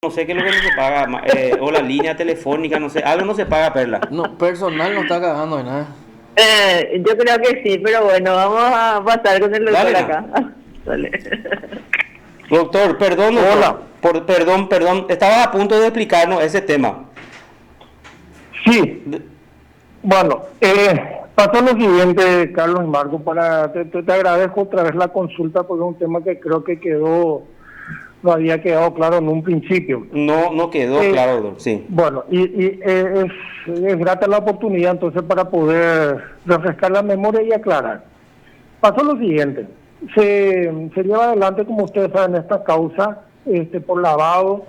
no sé qué es lo que no se paga, o la línea telefónica, no sé, algo no se paga, Perla. No, personal no está cagando de nada. Yo creo que sí, pero bueno, vamos a pasar con el Dale, doctor na. acá. Dale. Doctor, perdón, Hola, doctor. Perdón. Estabas a punto de explicarnos ese tema. sí, De- bueno, pasó lo siguiente, Carlos y Marco, te agradezco otra vez la consulta porque es un tema que creo que no había quedado claro en un principio. No, no quedó Eh, claro, doctor. Sí. bueno, es grata la oportunidad entonces para poder refrescar la memoria y aclarar. Pasó lo siguiente, se lleva adelante, como ustedes saben, esta causa por lavado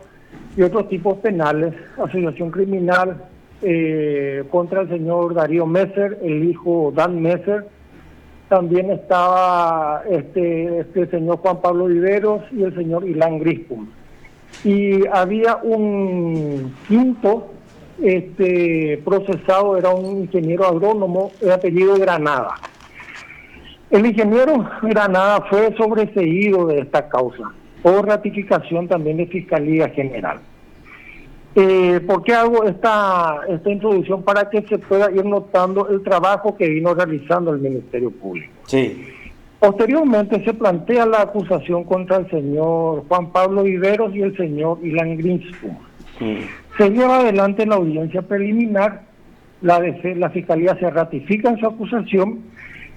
y otros tipos penales, asociación criminal contra el señor Darío Messer, el hijo Dan Messer. También estaba este señor Juan Pablo Viveros y el señor Ilan Grispum. Y había un quinto procesado, era un ingeniero agrónomo de apellido Granada. El ingeniero Granada fue sobreseído de esta causa por ratificación también de Fiscalía General. ¿Por qué hago esta introducción? Para que se pueda ir notando el trabajo que vino realizando el Ministerio Público. Sí. Posteriormente se plantea la acusación contra el señor Juan Pablo Viveros y el señor Ilan Grispum. Mm. Se lleva adelante la audiencia preliminar, la Fiscalía se ratifica en su acusación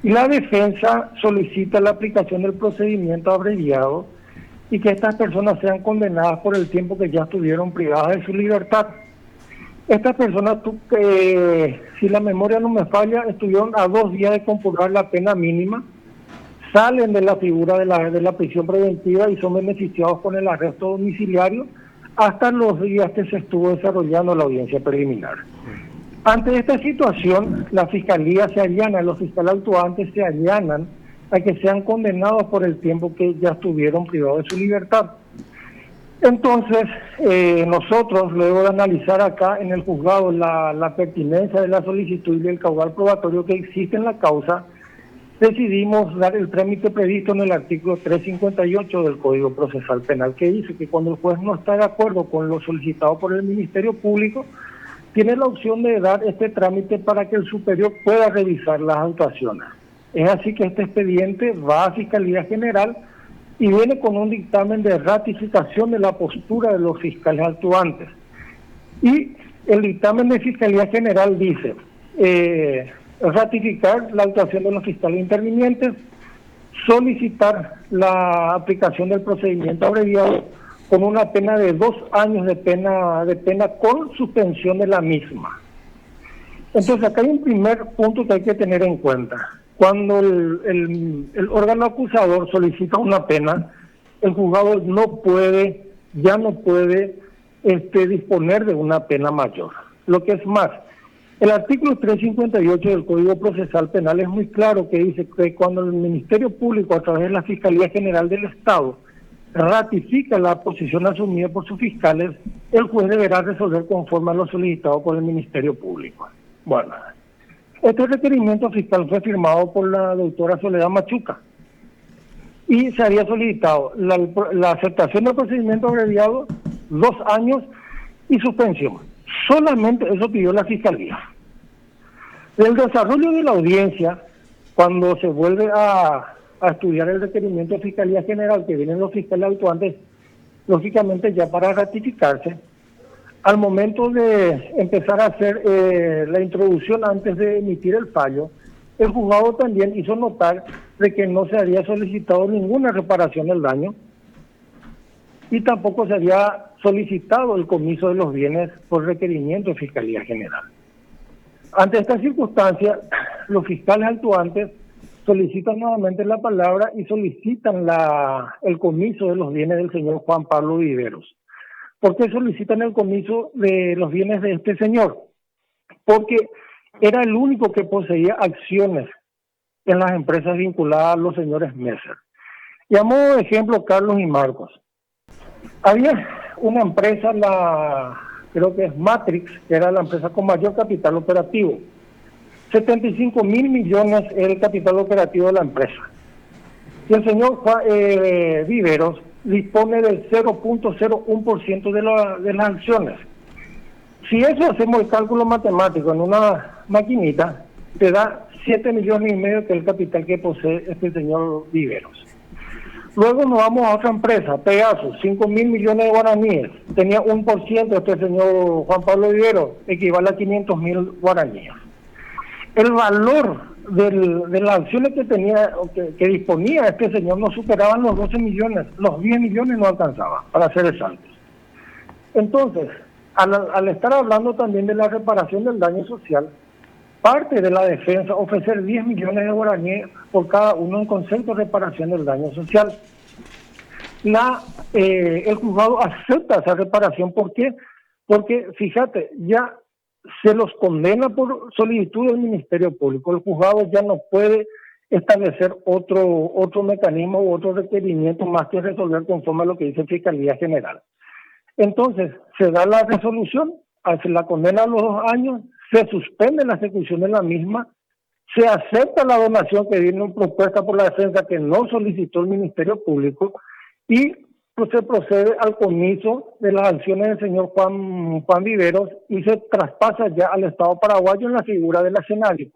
y la defensa solicita la aplicación del procedimiento abreviado y que estas personas sean condenadas por el tiempo que ya estuvieron privadas de su libertad. Estas personas, si la memoria no me falla, estuvieron a 2 días de computar la pena mínima, salen de la figura de la prisión preventiva y son beneficiados con el arresto domiciliario hasta los días que se estuvo desarrollando la audiencia preliminar. Ante esta situación, la Fiscalía se allana, los fiscales actuantes se allanan a que sean condenados por el tiempo que ya estuvieron privados de su libertad. Entonces, nosotros, luego de analizar acá en el juzgado la pertinencia de la solicitud y el caudal probatorio que existe en la causa, decidimos dar el trámite previsto en el artículo 358 del Código Procesal Penal, que dice que cuando el juez no está de acuerdo con lo solicitado por el Ministerio Público, tiene la opción de dar este trámite para que el superior pueda revisar las actuaciones. Es así que este expediente va a Fiscalía General y viene con un dictamen de ratificación de la postura de los fiscales actuantes. Y el dictamen de Fiscalía General dice ratificar la actuación de los fiscales intervinientes, solicitar la aplicación del procedimiento abreviado con una pena de 2 años de pena con suspensión de la misma. Entonces acá hay un primer punto que hay que tener en cuenta. Cuando el órgano acusador solicita una pena, el juzgado ya no puede disponer de una pena mayor. Lo que es más, el artículo 358 del Código Procesal Penal es muy claro, que dice que cuando el Ministerio Público, a través de la Fiscalía General del Estado, ratifica la posición asumida por sus fiscales, el juez deberá resolver conforme a lo solicitado por el Ministerio Público. Bueno, este requerimiento fiscal fue firmado por la doctora Soledad Machuca y se había solicitado la aceptación del procedimiento abreviado, 2 años y suspensión. Solamente eso pidió la Fiscalía. Del desarrollo de la audiencia, cuando se vuelve a estudiar el requerimiento de Fiscalía General, que vienen los fiscales actuantes, lógicamente ya para ratificarse, al momento de empezar a hacer la introducción antes de emitir el fallo, el juzgado también hizo notar de que no se había solicitado ninguna reparación del daño y tampoco se había solicitado el comiso de los bienes por requerimiento de Fiscalía General. Ante esta circunstancia, los fiscales actuantes solicitan nuevamente la palabra y solicitan el comiso de los bienes del señor Juan Pablo Viveros. ¿Por qué solicitan el comiso de los bienes de este señor? Porque era el único que poseía acciones en las empresas vinculadas a los señores Messer. Y a modo de ejemplo, Carlos y Marcos, había una empresa, creo que es Matrix, que era la empresa con mayor capital operativo. 75.000 millones era el capital operativo de la empresa. Y el señor Viveros dispone del 0.01% de las acciones. Si eso hacemos el cálculo matemático en una maquinita, te da 7 millones y medio, que es el capital que posee este señor Viveros. Luego nos vamos a otra empresa, Pegasus, 5.000 millones de guaraníes. Tenía 1% este señor Juan Pablo Viveros, equivale a 500.000 guaraníes. El valor de las acciones que tenía, que disponía este señor, no superaban los 12 millones, los 10 millones no alcanzaban para hacer exactos. Entonces, al estar hablando también de la reparación del daño social, parte de la defensa ofrecer 10 millones de guaraníes por cada uno en concepto de reparación del daño social. El juzgado acepta esa reparación. ¿Por qué? Porque, fíjate, ya se los condena por solicitud del Ministerio Público. El juzgado ya no puede establecer otro mecanismo u otro requerimiento más que resolver conforme a lo que dice Fiscalía General. Entonces, se da la resolución, se la condena a los 2 años, se suspende la ejecución de la misma, se acepta la donación que viene propuesta por la defensa que no solicitó el Ministerio Público y pues se procede al comiso de las acciones del señor Juan Viveros y se traspasa ya al Estado paraguayo en la figura del escenario.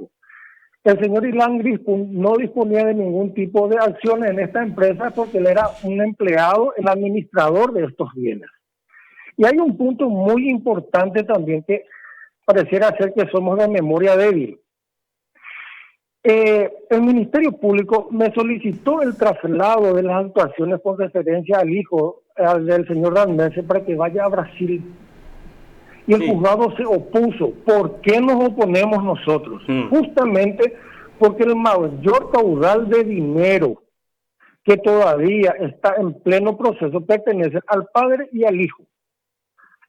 El señor Ilan Grispun no disponía de ningún tipo de acciones en esta empresa porque él era un empleado, el administrador de estos bienes. Y hay un punto muy importante también que pareciera ser que somos de memoria débil. El Ministerio Público me solicitó el traslado de las actuaciones con referencia al hijo del señor Danese para que vaya a Brasil. Y el juzgado se opuso. ¿Por qué nos oponemos nosotros? Justamente porque el mayor caudal de dinero que todavía está en pleno proceso pertenece al padre y al hijo.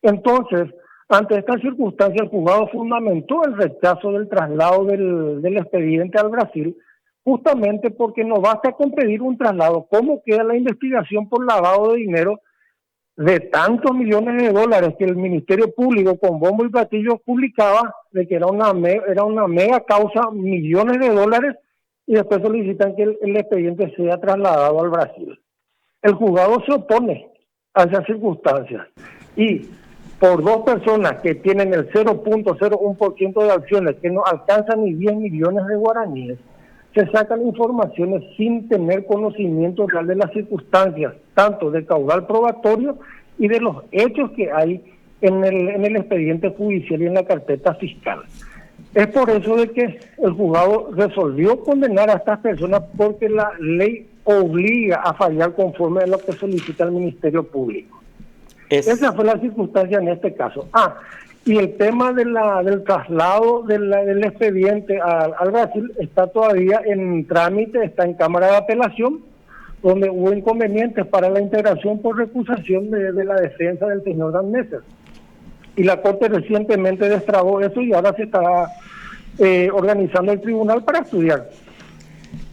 Entonces, ante esta circunstancia, el juzgado fundamentó el rechazo del traslado del expediente al Brasil, justamente porque no basta con pedir un traslado. ¿Cómo queda la investigación por lavado de dinero de tantos millones de dólares que el Ministerio Público con bombo y platillo publicaba de que era una mega causa, millones de dólares, y después solicitan que el expediente sea trasladado al Brasil? El juzgado se opone a esas circunstancias y por 2 personas que tienen el 0.01% de acciones que no alcanzan ni 10 millones de guaraníes, se sacan informaciones sin tener conocimiento real de las circunstancias, tanto del caudal probatorio y de los hechos que hay en el expediente judicial y en la carpeta fiscal. Es por eso de que el juzgado resolvió condenar a estas personas porque la ley obliga a fallar conforme a lo que solicita el Ministerio Público. Esa fue la circunstancia en este caso. Y el tema del traslado del expediente al Brasil está todavía en trámite, está en Cámara de Apelación, donde hubo inconvenientes para la integración por recusación de la defensa del señor Danese. Y la Corte recientemente destrabó eso y ahora se está organizando el tribunal para estudiar.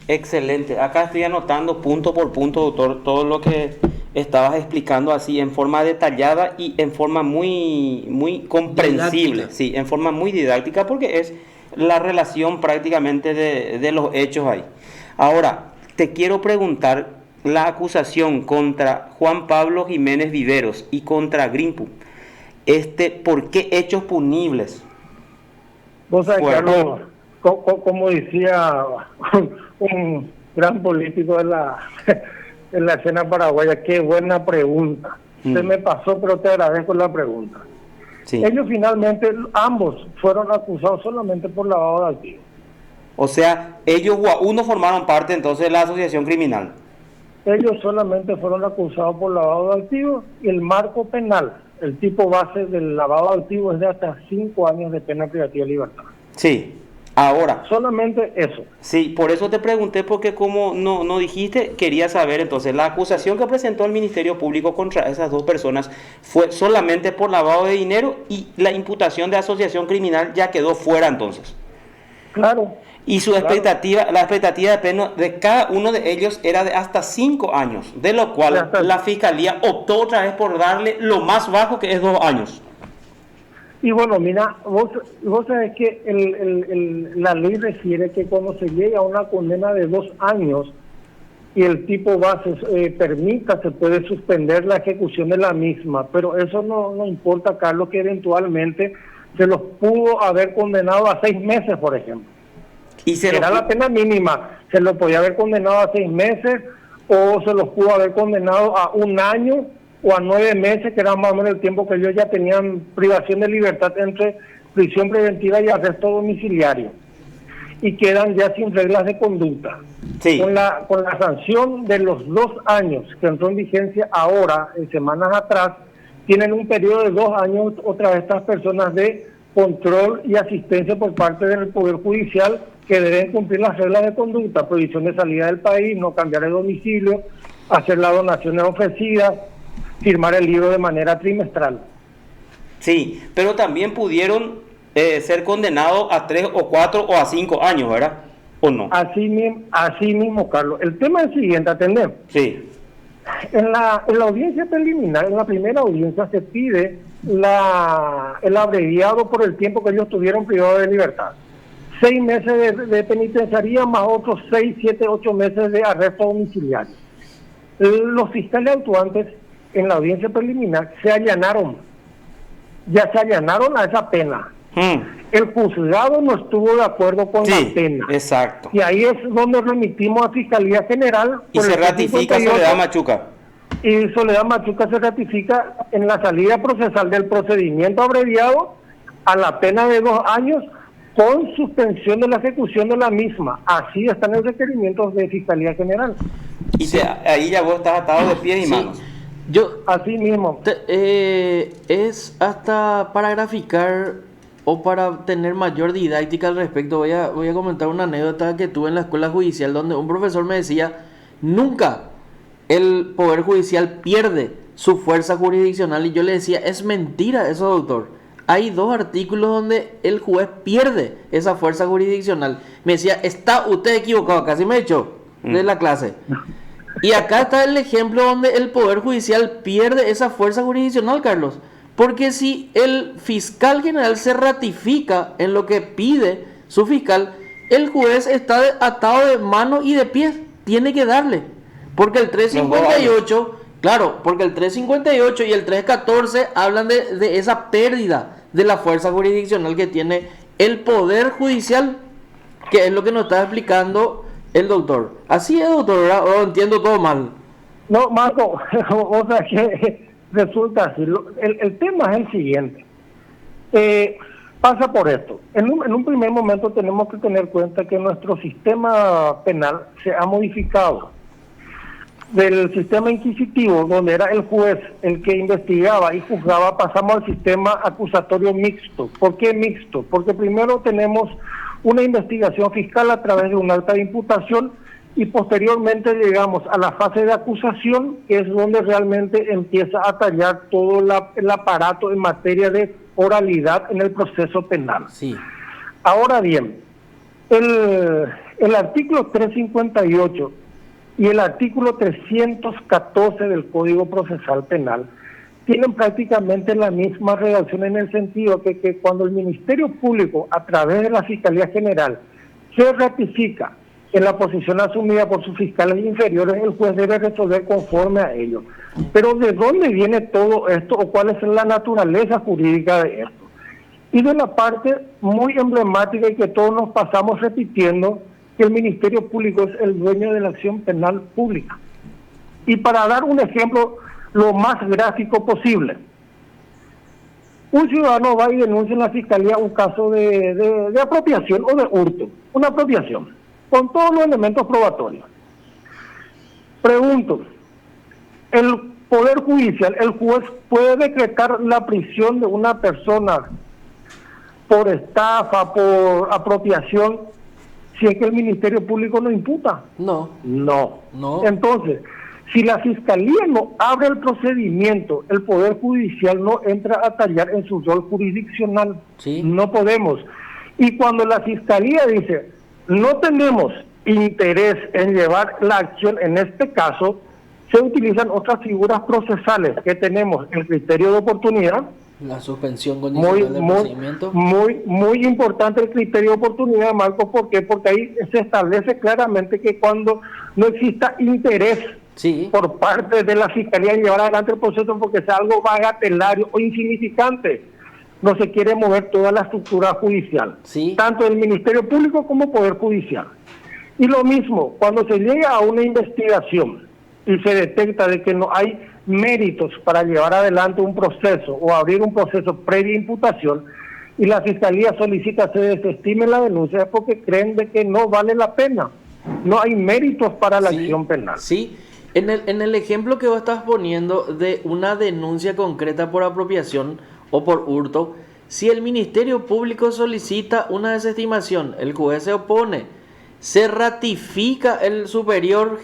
Excelente. Acá estoy anotando punto por punto, doctor, todo lo que estabas explicando así en forma detallada y en forma muy comprensible, didáctica. Sí, en forma muy didáctica, porque es la relación prácticamente de los hechos ahí. Ahora, te quiero preguntar, la acusación contra Juan Pablo Jiménez Viveros y contra Grispun, ¿por qué hechos punibles? Vos sabés, Carlos, como decía un gran político de la escena paraguaya, qué buena pregunta. Se me pasó, pero te agradezco la pregunta. Sí. Ellos finalmente, ambos, fueron acusados solamente por lavado de activos. O sea, ellos uno formaron parte entonces de la asociación criminal. Ellos solamente fueron acusados por lavado de activos y el marco penal, el tipo base del lavado de activos es de hasta 5 años de pena privativa de libertad. Sí. Ahora, solamente eso. Sí, por eso te pregunté, porque como no dijiste, quería saber entonces, la acusación que presentó el Ministerio Público contra esas 2 personas fue solamente por lavado de dinero y la imputación de asociación criminal ya quedó fuera entonces. Claro. Y su expectativa, la expectativa de pena de cada uno de ellos era de hasta 5 años, de lo cual la Fiscalía optó otra vez por darle lo más bajo, que es 2 años. Y bueno, mira, vos sabés que la ley refiere que cuando se llega a una condena de 2 años, y el tipo base permita, se puede suspender la ejecución de la misma, pero eso no importa, Carlos, que eventualmente se los pudo haber condenado a 6 meses, por ejemplo. Y Era la pena mínima, se lo podía haber condenado a 6 meses o se los pudo haber condenado a 1 año o a 9 meses, que era más o menos el tiempo que ellos ya tenían privación de libertad entre prisión preventiva y arresto domiciliario, y quedan ya sin reglas de conducta. Sí. Con la sanción de los 2 años que entró en vigencia ahora, en semanas atrás, tienen un periodo de 2 años otra vez estas personas de control y asistencia por parte del Poder Judicial, que deben cumplir las reglas de conducta: prohibición de salida del país, no cambiar el domicilio, hacer las donaciones ofrecidas, firmar el libro de manera trimestral. Sí, pero también pudieron ser condenados a 3 o 4 o a 5 años, ¿verdad? ¿O no? Así mismo, Carlos. El tema es el siguiente, atender. Sí. En la audiencia preliminar, en la primera audiencia, se pide el abreviado por el tiempo que ellos tuvieron privado de libertad. 6 meses de penitenciaría más otros 6, 7, 8 meses de arresto domiciliario. Los fiscales actuantes en la audiencia preliminar se allanaron a esa pena. El juzgado no estuvo de acuerdo con la pena. Exacto. Y ahí es donde remitimos a Fiscalía General. Y se ratifica Soledad Machuca. Y Soledad Machuca se ratifica en la salida procesal del procedimiento abreviado a la pena de 2 años con suspensión de la ejecución de la misma. Así están los requerimientos de Fiscalía General. Y ahí ya vos estás atado de pies y manos. Así mismo. Es hasta para graficar o para tener mayor didáctica al respecto. Voy a comentar una anécdota que tuve en la escuela judicial, donde un profesor me decía: nunca el Poder Judicial pierde su fuerza jurisdiccional. Y yo le decía: es mentira eso, doctor. Hay 2 artículos donde el juez pierde esa fuerza jurisdiccional. Me decía: está usted equivocado, casi me echó de la clase. Y acá está el ejemplo donde el Poder Judicial pierde esa fuerza jurisdiccional, Carlos. Porque si el fiscal general se ratifica en lo que pide su fiscal, el juez está atado de manos y de pies. Tiene que darle. Porque el 358, claro, porque el 358 y el 314 hablan de esa pérdida de la fuerza jurisdiccional que tiene el Poder Judicial, que es lo que nos está explicando el doctor. Así es, doctor, ¿verdad? ¿O entiendo todo mal? No, Marco, o sea que resulta así. El tema es el siguiente. Pasa por esto. En un primer momento tenemos que tener cuenta que nuestro sistema penal se ha modificado. Del sistema inquisitivo, donde era el juez el que investigaba y juzgaba, pasamos al sistema acusatorio mixto. ¿Por qué mixto? Porque primero tenemos una investigación fiscal a través de un acta de imputación y posteriormente llegamos a la fase de acusación, que es donde realmente empieza a tallar todo el aparato en materia de oralidad en el proceso penal. Sí. Ahora bien, el artículo 358 y el artículo 314 del Código Procesal Penal tienen prácticamente la misma redacción, en el sentido que cuando el Ministerio Público, a través de la Fiscalía General, se ratifica en la posición asumida por sus fiscales inferiores, el juez debe resolver conforme a ello. Pero ¿de dónde viene todo esto o cuál es la naturaleza jurídica de esto? Y de la parte muy emblemática y que todos nos pasamos repitiendo, que el Ministerio Público es el dueño de la acción penal pública. Y para dar un ejemplo lo más gráfico posible, un ciudadano va y denuncia en la Fiscalía un caso de apropiación o de hurto, una apropiación, con todos los elementos probatorios. Pregunto, ¿el Poder Judicial, el juez, puede decretar la prisión de una persona por estafa, por apropiación, si es que el Ministerio Público no imputa? No. Entonces, si la Fiscalía no abre el procedimiento, el Poder Judicial no entra a tallar en su rol jurisdiccional. Sí. No podemos. Y cuando la Fiscalía dice: no tenemos interés en llevar la acción en este caso, se utilizan otras figuras procesales, que tenemos el criterio de oportunidad, La suspensión Muy, condicional del muy, procedimiento. muy importante el criterio de oportunidad, Marco. ¿Por qué? Porque ahí se establece claramente que cuando no exista interés Sí, por parte de la Fiscalía en llevar adelante el proceso porque sea algo bagatelario o insignificante, no se quiere mover toda la estructura judicial, sí, tanto el Ministerio Público como Poder Judicial. Y lo mismo, cuando se llega a una investigación y se detecta de que no hay méritos para llevar adelante un proceso o abrir un proceso previa imputación y la Fiscalía solicita se desestime la denuncia es porque creen de que no vale la pena, no hay méritos para la sí, acción penal. sí. En el ejemplo que vos estás poniendo de una denuncia concreta por apropiación o por hurto, si el Ministerio Público solicita una desestimación, el juez se opone, se ratifica el superior